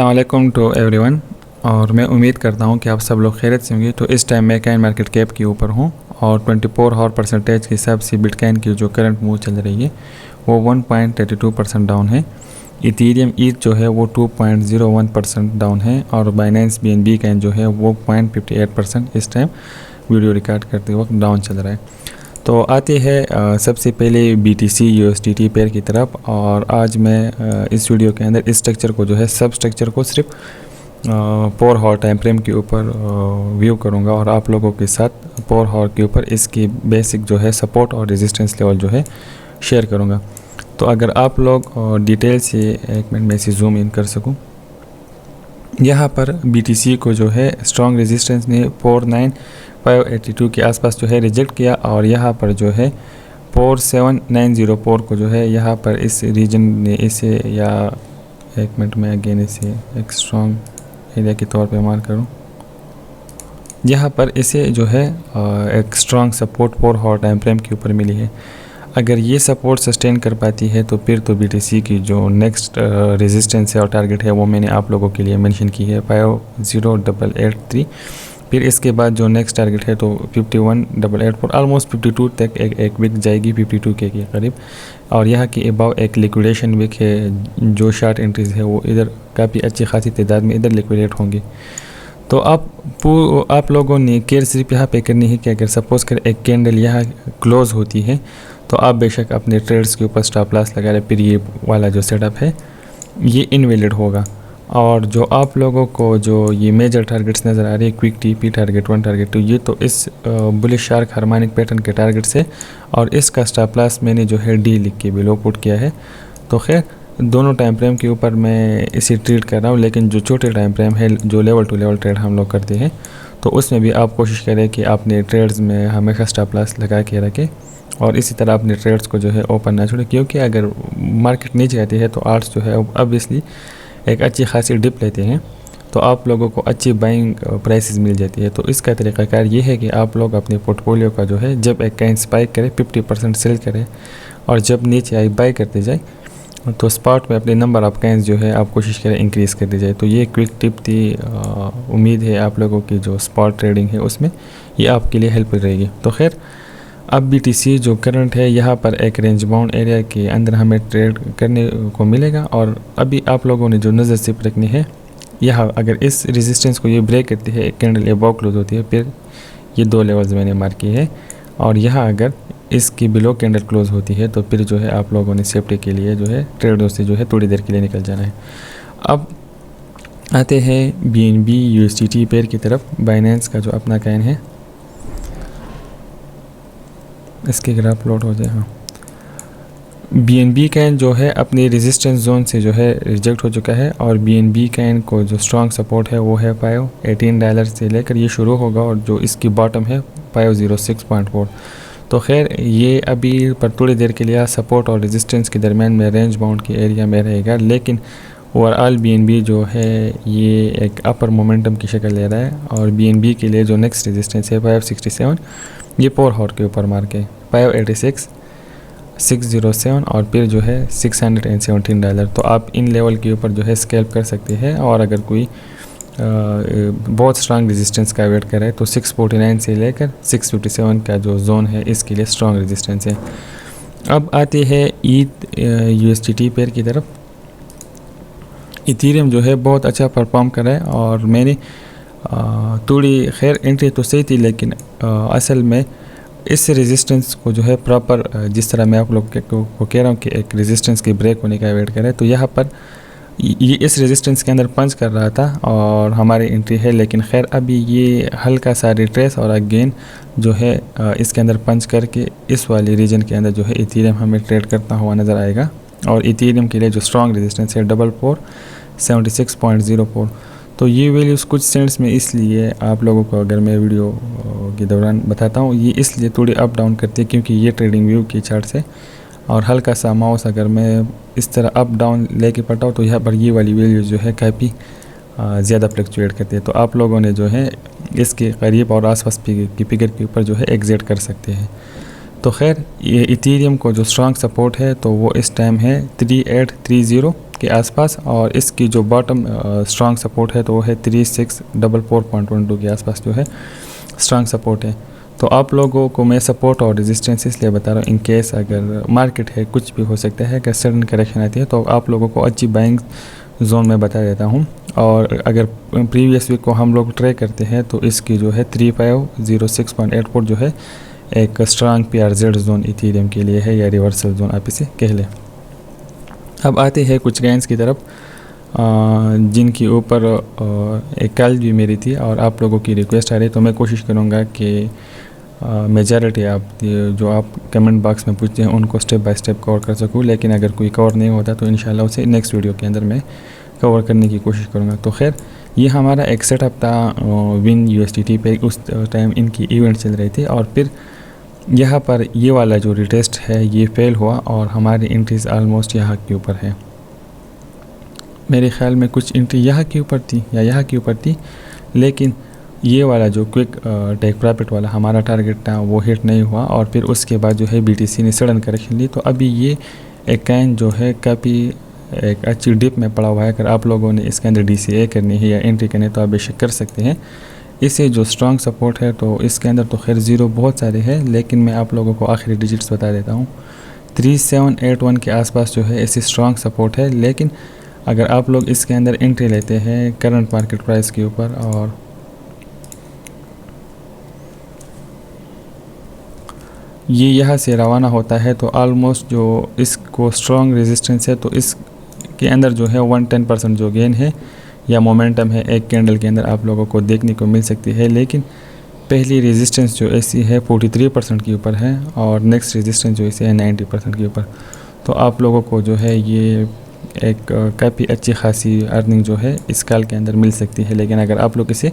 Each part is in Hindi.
अस्सलाम वालेकुम टू एवरीवन। और मैं उम्मीद करता हूँ कि आप सब लोग खैरियत से होंगे। तो इस टाइम मैं काइन मार्केट कैप के ऊपर हूँ और 24 आवर परसेंटेज के हिसाब से बिटकॉइन की जो करंट मूव चल रही है वो 1.32% डाउन है। इथेरियम ईथ जो है वो 2.01% डाउन है और बाइनेंस BNB काइन जो है वो 0.58% इस टाइम वीडियो रिकॉर्ड करते वक्त डाउन चल रहा है। तो आते हैं सबसे पहले BTC USDT पेयर की तरफ। और आज मैं इस वीडियो के अंदर इस स्ट्रक्चर को जो है सब स्ट्रक्चर को सिर्फ 4 हॉर टाइम फ्रेम के ऊपर व्यू करूंगा और आप लोगों के साथ 4 हॉर के ऊपर इसकी बेसिक जो है सपोर्ट और रेजिस्टेंस लेवल जो है शेयर करूंगा। तो अगर आप लोग डिटेल से एक मिनट में इसे जूम इन कर सकूं, यहाँ पर BTC को जो है स्ट्रॉन्ग रेजिस्टेंस ने 49582 के आसपास जो है रिजेक्ट किया और यहाँ पर जो है 47904 को जो है यहाँ पर इस रीजन ने इसे, या एक मिनट में अगेन इसे एक स्ट्रॉन्ग एरिया के तौर पे मार्क करूँ, यहाँ पर इसे जो है एक strong support 4 hour time frame के ऊपर मिली है। अगर ये सपोर्ट सस्टेन कर पाती है तो फिर तो BTC की जो नेक्स्ट रेजिस्टेंस है और टारगेट है वो मैंने आप लोगों के लिए मेंशन की है 50883। फिर इसके बाद जो नेक्स्ट टारगेट है तो 51884, ऑलमोस्ट 52 तक एक विक जाएगी 52 के करीब। और यहाँ की अबाव एक लिक्विडेशन विक है, जो शार्ट एंट्रीज है वो इधर काफ़ी अच्छी खासी तादाद में इधर लिक्विडेट होंगी। तो आप लोगों ने केयर सिर्फ यहाँ पे करनी है कि अगर सपोज कर एक कैंडल यहाँ क्लोज़ होती है तो आप बेशक अपने ट्रेड्स के ऊपर स्टॉप लॉस लगा लें, फिर ये वाला जो सेटअप है ये इनवैलिड होगा। और जो आप लोगों को जो ये मेजर टारगेट्स नज़र आ रही है, क्विक TP टारगेट 1 टारगेट 2, ये तो इस बुलिश शार्क हार्मोनिक पैटर्न के टारगेट्स है और इसका स्टॉप लॉस मैंने जो है D लिख के बिलो पुट किया है। तो खैर दोनों टाइम फ्रेम के ऊपर मैं इसे ट्रीट कर रहा हूँ, लेकिन जो छोटे टाइम फ्रेम है जो लेवल टू लेवल ट्रेड हम लोग करते हैं तो उसमें भी आप कोशिश करें कि आपने ट्रेड्स में हमेशा स्टॉप लॉस लगा के रखें और इसी तरह अपने ट्रेड्स को जो है ओपन ना छोड़ें, क्योंकि अगर मार्केट नीचे आती है तो आर्ट्स जो है ऑब्वियसली एक अच्छी खासी डिप लेते हैं तो आप लोगों को अच्छी बाइंग प्राइसेस मिल जाती है। तो इसका तरीक़ाकार ये है कि आप लोग अपने पोर्टफोलियो का जो है जब एक काइन स्पाइक करे 50% सेल करें और जब नीचे आई बाई करते जाए तो स्पॉट में अपने नंबर ऑफ काइंस जो है आप कोशिश करें इंक्रीज़ कर दी जाए। तो ये क्विक टिप थी, उम्मीद है आप लोगों की जो स्पॉट ट्रेडिंग है उसमें ये आपके लिए हेल्पफुल रहेगी। तो खैर अब BTC जो करंट है यहाँ पर एक रेंज बाउंड एरिया के अंदर हमें ट्रेड करने को मिलेगा और अभी आप लोगों ने जो नज़र सिर्फ रखनी है, यहाँ अगर इस रेजिस्टेंस को ये ब्रेक करती है, एक कैंडल अबव क्लोज होती है, फिर ये 2 लेवल्स मैंने मार्क किए हैं और यहाँ अगर इसकी बिलो कैंडल क्लोज होती है तो फिर जो है आप लोगों ने सेफ्टी के लिए जो है ट्रेडों से जो है थोड़ी देर के लिए निकल जाना है। अब आते हैं BNB USDT पेयर की तरफ। बाइनेंस का जो अपना काइन है इसके ग्राफ प्लॉट हो जाए। हाँ, BNB काइन जो है अपनी रेजिस्टेंस जोन से जो है रिजेक्ट हो चुका है और BNB काइन को जो स्ट्रॉन्ग सपोर्ट है वो है $18 से लेकर ये शुरू होगा और जो इसकी बॉटम है 506.4। तो खैर ये अभी पर थोड़ी देर के लिए सपोर्ट और रेजिस्टेंस के दरमियान में रेंज बाउंड के एरिया में रहेगा, लेकिन ओवरऑल BNB जो है ये एक अपर मोमेंटम की शक्ल ले रहा है और BNB के लिए जो नेक्स्ट रेजिस्टेंस है 567, ये 4 हॉर के ऊपर मार्क है 586, 607 और फिर जो है $617। तो आप इन लेवल के ऊपर जो है स्कैल्प कर सकते हैं और अगर कोई बहुत स्ट्रांग रेजिस्टेंस का वेट करे तो 649 से लेकर 657 का जो जोन है इसके लिए स्ट्रांग रेजिस्टेंस है। अब आते हैं ETH USDT पेयर की तरफ। इथेरियम जो है बहुत अच्छा परफॉर्म कर रहा है और मैंने थोड़ी खैर एंट्री तो सही थी, लेकिन असल में इस रेजिस्टेंस को जो है प्रॉपर जिस तरह मैं आप लोग को कह रहा हूँ कि एक रेजिस्टेंस के ब्रेक होने का वेट करें, तो यहाँ पर ये इस रेजिस्टेंस के अंदर पंच कर रहा था और हमारी एंट्री है, लेकिन खैर अभी ये हल्का सा रिट्रेस और अगेन जो है इसके अंदर पंच करके इस वाली रीजन के अंदर जो है इथेरियम हमें ट्रेड करता हुआ नज़र आएगा। और इथेरियम के लिए जो स्ट्रॉन्ग रेजिस्टेंस है 4476.04। तो ये वैल्यूज़ कुछ सेंट्स में इसलिए आप लोगों को अगर मैं वीडियो के दौरान बताता हूँ, ये इसलिए थोड़ी अप डाउन करती है क्योंकि ये ट्रेडिंग व्यू की चार्ट से और हल्का सा माउस अगर मैं इस तरह अप डाउन लेके पढ़ता हूँ तो यहाँ पर ये वाली वैल्यूज़ जो है काफ़ी ज़्यादा फ्लक्चुएट करती है। तो आप लोगों ने जो है इसके करीब और आसपास की फिगर के ऊपर जो है एग्जिट कर सकते हैं। तो खैर ये इथेरियम को जो स्ट्रॉन्ग सपोर्ट है तो वो इस टाइम है 3830 के आसपास, और इसकी जो बॉटम स्ट्रॉन्ग सपोर्ट है तो वो है 3644.12 के आसपास जो है स्ट्रॉन्ग सपोर्ट है। तो आप लोगों को मैं सपोर्ट और रेजिस्टेंस इसलिए बता रहा हूँ, इन केस अगर मार्केट है कुछ भी हो सकता है, अगर सडन करेक्शन आती है तो आप लोगों को अच्छी बाइंग जोन में बता देता हूँ। और अगर प्रीवियस वीक को हम लोग ट्रेक करते हैं तो इसकी जो है 3506.84 जो है एक स्ट्रांग PRZ जोन इथेरियम के लिए है, या रिवर्सल जोन आप इसे कह लें। अब आते हैं कुछ गेंस की तरफ जिनकी ऊपर एक कल भी मेरी थी और आप लोगों की रिक्वेस्ट आ रही, तो मैं कोशिश करूँगा कि मेजॉरिटी आप जो आप कमेंट बॉक्स में पूछते हैं उनको स्टेप बाय स्टेप कवर कर सकूँ, लेकिन अगर कोई कवर नहीं होता तो इंशाल्लाह उसे नेक्स्ट वीडियो के अंदर मैं कवर करने की कोशिश करूँगा। तो खैर ये हमारा एक सेटअप था विन USDT पे, उस टाइम इनकी इवेंट चल रही थी और फिर यहाँ पर ये वाला जो रिटेस्ट है ये फेल हुआ और हमारी एंट्रीज ऑलमोस्ट यहाँ के ऊपर है। मेरे ख्याल में कुछ एंट्री यहाँ के ऊपर थी या यहाँ के ऊपर थी, लेकिन ये वाला जो क्विक टेक प्रॉफिट वाला हमारा टारगेट था वो हिट नहीं हुआ और फिर उसके बाद जो है BTC ने सडन करेक्शन ली। तो अभी ये एक कैन जो है काफ़ी एक अच्छी डिप में पड़ा हुआ है। अगर आप लोगों ने इसके अंदर DCA करनी है या एंट्री करनी है तो आप बेशक कर सकते हैं। इसे जो स्ट्रॉन्ग सपोर्ट है तो इसके अंदर तो खैर ज़ीरो बहुत सारे हैं, लेकिन मैं आप लोगों को आखिरी डिजिट्स बता देता हूँ। 3781 के आसपास जो है इसे स्ट्रॉन्ग सपोर्ट है, लेकिन अगर आप लोग इसके अंदर एंट्री लेते हैं करंट मार्केट प्राइस के ऊपर और ये यहाँ से रवाना होता है तो ऑलमोस्ट जो इसको स्ट्रॉन्ग रेजिस्टेंस है तो इसके अंदर जो है 110% जो गेन है या मोमेंटम है एक कैंडल के अंदर आप लोगों को देखने को मिल सकती है। लेकिन पहली रेजिस्टेंस जो ऐसी है 43% के ऊपर है और नेक्स्ट रेजिस्टेंस जो ऐसी है 90% के ऊपर। तो आप लोगों को जो है ये एक काफ़ी अच्छी खासी अर्निंग जो है इस कॉल के अंदर मिल सकती है, लेकिन अगर आप लोग इसे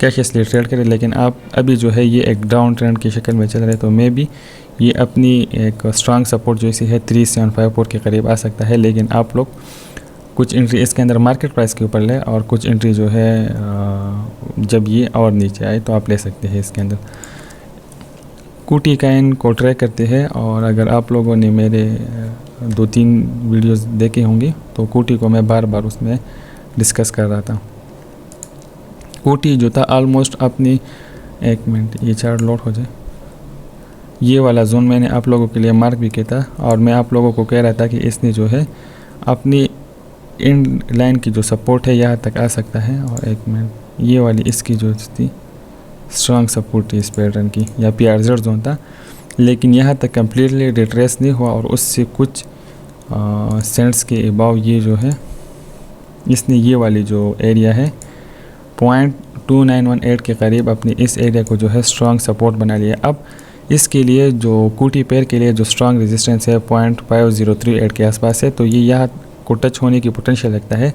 कैशलेसली ट्रेड करें। लेकिन आप अभी जो है ये एक डाउन ट्रेंड की शक्ल में चल रहे, तो मे भी ये अपनी एक स्ट्रांग सपोर्ट जो इसी है 3754 के करीब आ सकता है। लेकिन आप लोग कुछ एंट्री इसके अंदर मार्केट प्राइस के ऊपर ले और कुछ एंट्री जो है जब ये और नीचे आए तो आप ले सकते हैं इसके अंदर। कूटी काइन को ट्रैक करते हैं और अगर आप लोगों ने मेरे 2-3 वीडियोस देखे होंगे तो कूटी को मैं बार बार उसमें डिस्कस कर रहा था। कूटी जो था ऑलमोस्ट अपनी, एक मिनट ये चार्ट लोड हो जाए, ये वाला जोन मैंने आप लोगों के लिए मार्क भी किया था और मैं आप लोगों को कह रहा था कि इसने जो है अपनी इन लाइन की जो सपोर्ट है यहाँ तक आ सकता है। और एक मिनट ये वाली इसकी जो थी स्ट्रॉन्ग सपोर्ट थी इस पैटर्न की या PRZ जोन था, लेकिन यहाँ तक कम्प्लीटली रिट्रेस नहीं हुआ और उससे कुछ सेंट्स के अबाव ये जो है इसने ये वाली जो एरिया है 0.2918 के करीब अपनी इस एरिया को जो है स्ट्रॉन्ग सपोर्ट बना लिया। अब इसके लिए जो कूटी पेयर के लिए जो स्ट्रॉन्ग रेजिस्टेंस है 0.5038 के आसपास है, तो ये यहाँ को टच होने की पोटेंशियल लगता है।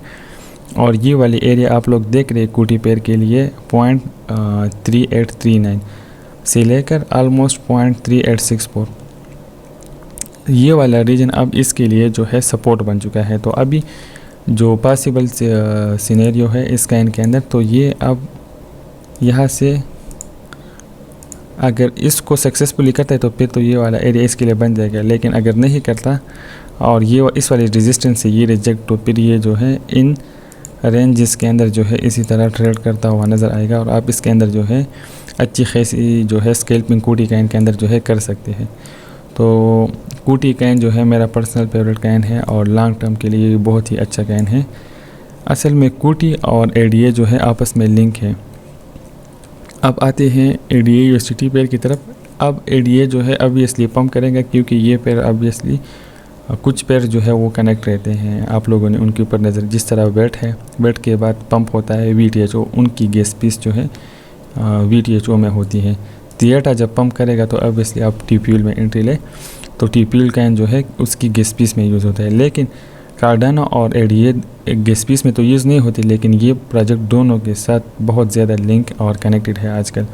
और ये वाली एरिया आप लोग देख रहे हैं कूटी पेयर के लिए 0.3839 से लेकर ऑलमोस्ट 0.3864 ये वाला रीजन अब इसके लिए जो है सपोर्ट बन चुका है। तो अभी जो पॉसिबल सिनेरियो है इसका इनके अंदर, तो ये अब यहाँ से अगर इसको सक्सेसफुली करता है तो फिर तो ये वाला एरिया इसके लिए बन जाएगा, लेकिन अगर नहीं करता और ये इस वाले रेजिस्टेंस से ये रिजेक्ट, तो फिर ये जो है इन रेंजेस के अंदर जो है इसी तरह ट्रेड करता हुआ नज़र आएगा और आप इसके अंदर जो है अच्छी खासी जो है स्कैल्पिंग कूटी काइन के अंदर जो है कर सकते हैं। तो कूटी काइन जो है मेरा पर्सनल फेवरेट काइन है और लॉन्ग टर्म के लिए बहुत ही अच्छा काइन है। असल में कूटी और ADA जो है आपस में लिंक है। अब आते हैं ADA USDT पेयर की तरफ। अब ADA जो है ऑब्वियसली पंप करेंगे क्योंकि ये पेयर ऑब्वियसली कुछ पेयर जो है वो कनेक्ट रहते हैं। आप लोगों ने उनके ऊपर नज़र, जिस तरह वेट है, वेट के बाद पंप होता है VTHO, उनकी गैस पीस जो है VTHO में होती है। थिएटा जब पंप करेगा तो ऑब्वियसली आप TPL में एंट्री ले, तो TPL काइन जो है उसकी गैस पीस में यूज़ होता है। लेकिन कार्डानो और ADA एक गैस पीस में तो यूज़ नहीं होती, लेकिन ये प्रोजेक्ट दोनों के साथ बहुत ज़्यादा लिंक और कनेक्टेड है आजकल।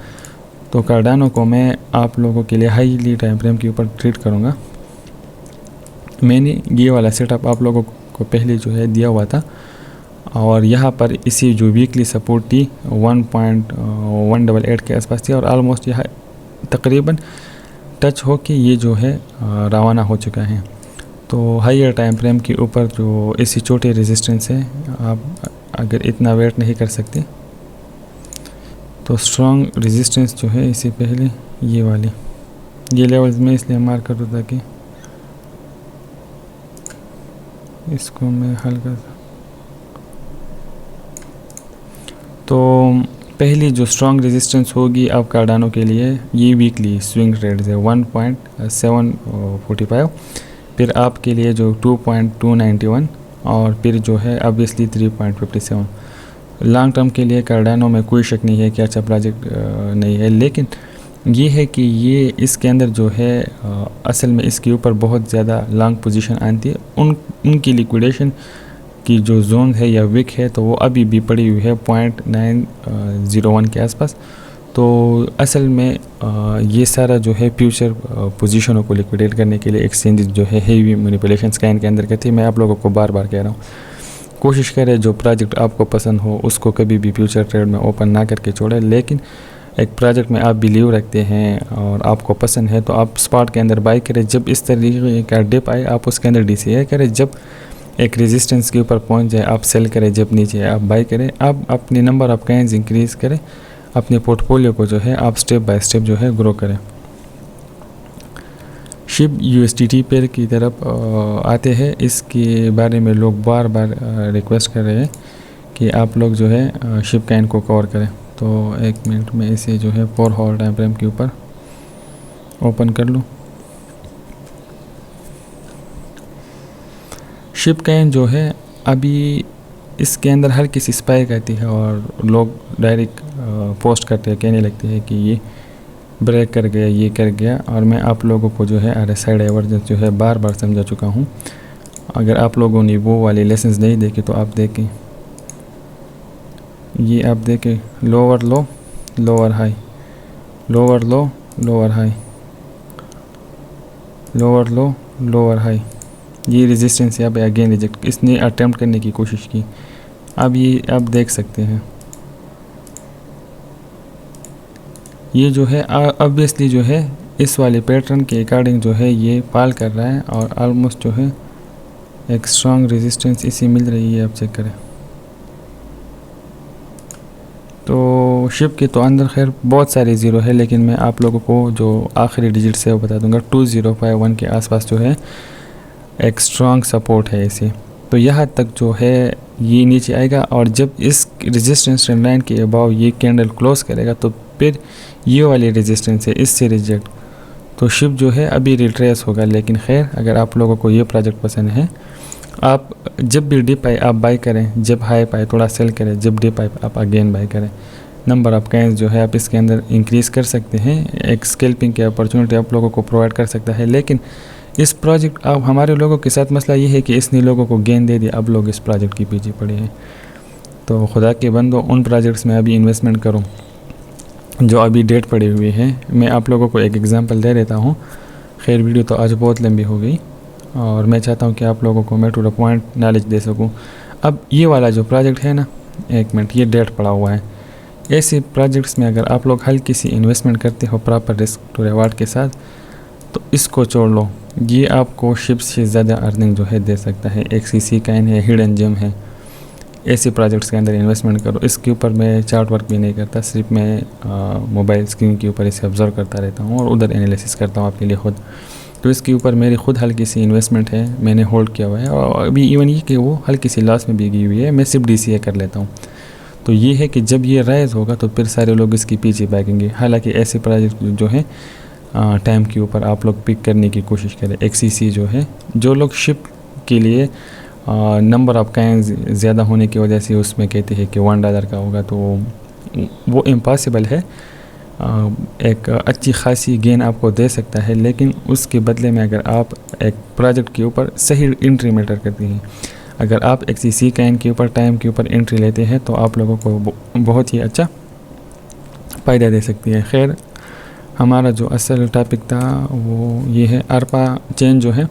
तो कार्डानो को मैं आप लोगों के लिए हाईली टाइम फ्रेम के ऊपर ट्रीट करूँगा। मैंने ये वाला सेटअप आप लोगों को पहले जो है दिया हुआ था और यहाँ पर इसी जो वीकली सपोर्ट थी 1.188 के आसपास थी और ऑलमोस्ट यहाँ तकरीबन टच हो के ये जो है रवाना हो चुका है। तो हायर टाइम फ्रेम के ऊपर जो ऐसी छोटी रेजिस्टेंस है, आप अगर इतना वेट नहीं कर सकते तो स्ट्रॉन्ग रेजिस्टेंस जो है इससे पहले ये वाली, ये लेवल्स में इसलिए मार्क कर दूँ ताकि इसको मैं हल्का सा, तो पहली जो स्ट्रॉन्ग रेजिस्टेंस होगी आप कार्डानो के लिए, ये वीकली स्विंग ट्रेड्स है 1.745, फिर आपके लिए जो 2.291 और फिर जो है ऑब्वियसली 3.57। लॉन्ग टर्म के लिए कार्डानो में कोई शक नहीं है कि अच्छा प्रोजेक्ट नहीं है, लेकिन ये है कि ये इसके अंदर जो है असल में इसके ऊपर बहुत ज़्यादा लॉन्ग पोजीशन आती है, उनकी लिक्विडेशन की जो जोन है या विक है तो वो अभी भी पड़ी हुई है 0.901 के आसपास। तो असल में ये सारा जो है फ्यूचर पोजीशनों को लिक्विडेट करने के लिए एक्सचेंज जो है हेवी मैनिपुलेशन स्कैन के अंदर करती है। मैं आप लोगों को बार बार कह रहा हूँ, कोशिश करें जो प्रोजेक्ट आपको पसंद हो उसको कभी भी फ्यूचर ट्रेड में ओपन ना करके छोड़ें, लेकिन एक प्रोजेक्ट में आप बिलीव रखते हैं और आपको पसंद है तो आप स्पॉट के अंदर बाई करें। जब इस तरीके का डिप आए आप उसके अंदर DCA करें, जब एक रेजिस्टेंस के ऊपर पहुंच जाए आप सेल करें, जब नीचे आप बाई करें। आप अपनी नंबर ऑफ कॉइन्स इंक्रीज़ करें, अपने पोर्टफोलियो को जो है आप स्टेप बाय स्टेप जो है ग्रो करें। SHIB USDT पेयर की तरफ आते हैं, इसके बारे में लोग बार बार रिक्वेस्ट कर रहे हैं कि आप लोग जो है SHIB कॉइन को कवर करें। तो एक मिनट में इसे जो है 4 आवर टाइम फ्रेम के ऊपर ओपन कर लूँ। SHIB कॉइन जो है अभी इसके अंदर हर किसी स्पाइक आती है और लोग डायरेक्ट पोस्ट करते हैं, कहने लगते हैं कि ये ब्रेक कर गया, ये कर गया, और मैं आप लोगों को जो है RSI डाइवर्जेंस जो है बार बार समझा चुका हूँ। अगर आप लोगों ने वो वाले लेसन्स नहीं देखे तो आप देखें, ये आप देखें लोअर लो लोअर हाई, लोअर लो लोअर हाई, लोअर लो लोअर हाई, ये रेजिस्टेंस यहाँ पे अगेन रिजेक्ट, इसने अटेम्प्ट करने की कोशिश की। अब ये आप देख सकते हैं ये जो है ऑब्वियसली जो है इस वाले पैटर्न के अकॉर्डिंग जो है ये पाल कर रहा है और ऑलमोस्ट जो है एक स्ट्रॉन्ग रेजिस्टेंस इसी मिल रही है, आप चेक करें। तो SHIB के तो अंदर खैर बहुत सारे ज़ीरो है, लेकिन मैं आप लोगों को जो आखिरी डिजिट्स है वो बता दूंगा। 2051 के आसपास जो है एक स्ट्रॉन्ग सपोर्ट है इसे, तो यहाँ तक जो है ये नीचे आएगा और जब इस रेजिस्टेंस ट्रेंड लाइन के अबाव ये कैंडल क्लोज करेगा तो फिर ये वाली रेजिस्टेंस है इससे रिजेक्ट, तो SHIB जो है अभी रिट्रेस होगा। लेकिन खैर अगर आप लोगों को ये प्रोजेक्ट पसंद है, आप जब भी डिप आए आप बाई करें, जब हाई पाए थोड़ा सेल करें, जब डिप आए आप अगेन बाई करें। नंबर ऑफ कॉइन्स जो है आप इसके अंदर इंक्रीज़ कर सकते हैं, एक स्कैल्पिंग की अपॉर्चुनिटी आप लोगों को प्रोवाइड कर सकता है। लेकिन इस प्रोजेक्ट अब हमारे लोगों के साथ मसला ये है कि इसने लोगों को गेन दे दिया, अब लोग इस प्रोजेक्ट के पीछे पड़े हैं। तो खुदा के बंदो उन प्रोजेक्ट्स में अभी इन्वेस्टमेंट करो जो अभी डेट पड़े हुए हैं। मैं आप लोगों को एक एग्जांपल दे देता हूँ। खैर वीडियो तो आज बहुत लंबी हो गई और मैं चाहता हूँ कि आप लोगों को मैं टू द पॉइंट नॉलेज दे सकूँ। अब ये वाला जो प्रोजेक्ट है ना, एक मिनट, ये डेट पड़ा हुआ है। ऐसे प्रोजेक्ट्स में अगर आप लोग हल्की सी इन्वेस्टमेंट करते हो प्रॉपर रिस्क टू रिवार्ड के साथ, तो इसको छोड़ लो, ये आपको SHIB से ज़्यादा अर्निंग जो है दे सकता है। एक CC कॉइन है, हिडन जेम है, ऐसे प्रोजेक्ट्स के अंदर इन्वेस्टमेंट करो। इसके ऊपर मैं चार्ट वर्क भी नहीं करता, सिर्फ मैं मोबाइल स्क्रीन के ऊपर इसे ऑब्जर्व करता रहता हूँ और उधर एनालिसिस करता हूँ अपने लिए खुद। तो इसके ऊपर मेरी खुद हल्की सी इन्वेस्टमेंट है, मैंने होल्ड किया हुआ है और अभी इवन ये कि वो हल्की सी लॉस में भी गई हुई है, मैं सिर्फ DCA कर लेता हूँ। तो ये है कि जब ये राइज होगा तो फिर सारे लोग इसके पीछे भागेंगे। हालांकि ऐसे प्रोजेक्ट जो है टाइम के ऊपर आप लोग पिक करने की कोशिश करें। एक CC जो है, जो लोग SHIB के लिए नंबर ऑफ कॉइन्स ज़्यादा होने की वजह से उसमें कहते हैं कि $1 का होगा, तो वो इम्पॉसिबल है। एक अच्छी खासी गेन आपको दे सकता है, लेकिन उसके बदले में अगर आप एक प्रोजेक्ट के ऊपर सही एंट्री मैटर करती हैं, अगर आप एक CC कॉइन के ऊपर टाइम के ऊपर एंट्री लेते हैं तो आप लोगों को बहुत ही अच्छा फ़ायदा दे सकती है। खैर हमारा जो असल टॉपिक था वो ये है, ARPA चेन जो है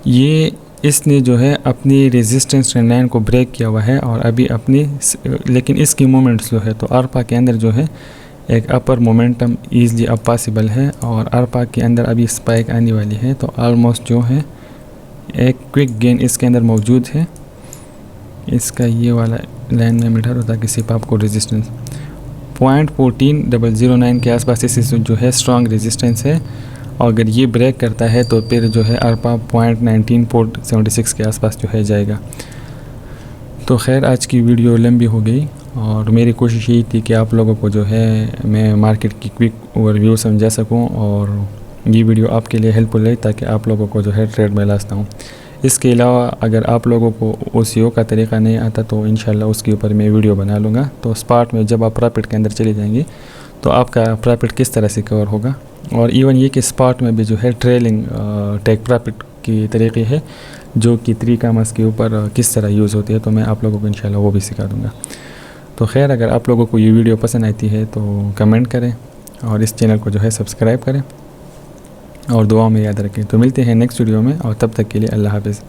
ये इसने जो है अपनी रेजिस्टेंस ट्रेंड लाइन को ब्रेक किया हुआ है और अभी अपनी, लेकिन इसकी मोमेंट्स जो है, तो ARPA के अंदर जो है एक अपर मोमेंटम ईज़िली अब पॉसिबल है और ARPA के अंदर अभी स्पाइक आने वाली है। तो ऑलमोस्ट जो है एक क्विक गेन इसके अंदर मौजूद है। इसका ये वाला लाइन में मिटा दो ताकि सिर्फ आपको रेजिस्टेंस 0.14009 के आसपास इस जो है स्ट्रॉन्ग रेजिस्टेंस है, और अगर ये ब्रेक करता है तो फिर जो है अरपा 0.1976 के आसपास जो है जाएगा। तो खैर आज की वीडियो लंबी हो गई, और मेरी कोशिश यही थी कि आप लोगों को जो है मैं मार्केट की क्विक ओवरव्यू समझा सकूं, और ये वीडियो आपके लिए हेल्पफुल है ताकि आप लोगों को जो है ट्रेड में ला सकता हूँ। इसके अलावा अगर आप लोगों को OCO का तरीका नहीं आता तो इंशाल्लाह उसके ऊपर मैं वीडियो बना लूँगा। तो स्पॉट में जब आप प्रॉफिट के अंदर चले जाएंगे तो आपका प्रॉफिट किस तरह से कवर होगा, और इवन ये कि स्पॉट में भी जो है ट्रेलिंग टेक प्रॉफिट की तरीके है जो कि 3 कॉमर्स के ऊपर किस तरह यूज़ होती है, तो मैं आप लोगों को इंशाल्लाह वो भी सिखा दूँगा। तो खैर अगर आप लोगों को ये वीडियो पसंद आती है तो कमेंट करें और इस चैनल को जो है सब्सक्राइब करें और दुआओं में याद रखें। तो मिलते हैं नेक्स्ट वीडियो में, और तब तक के लिए अल्लाह हाफ़िज़।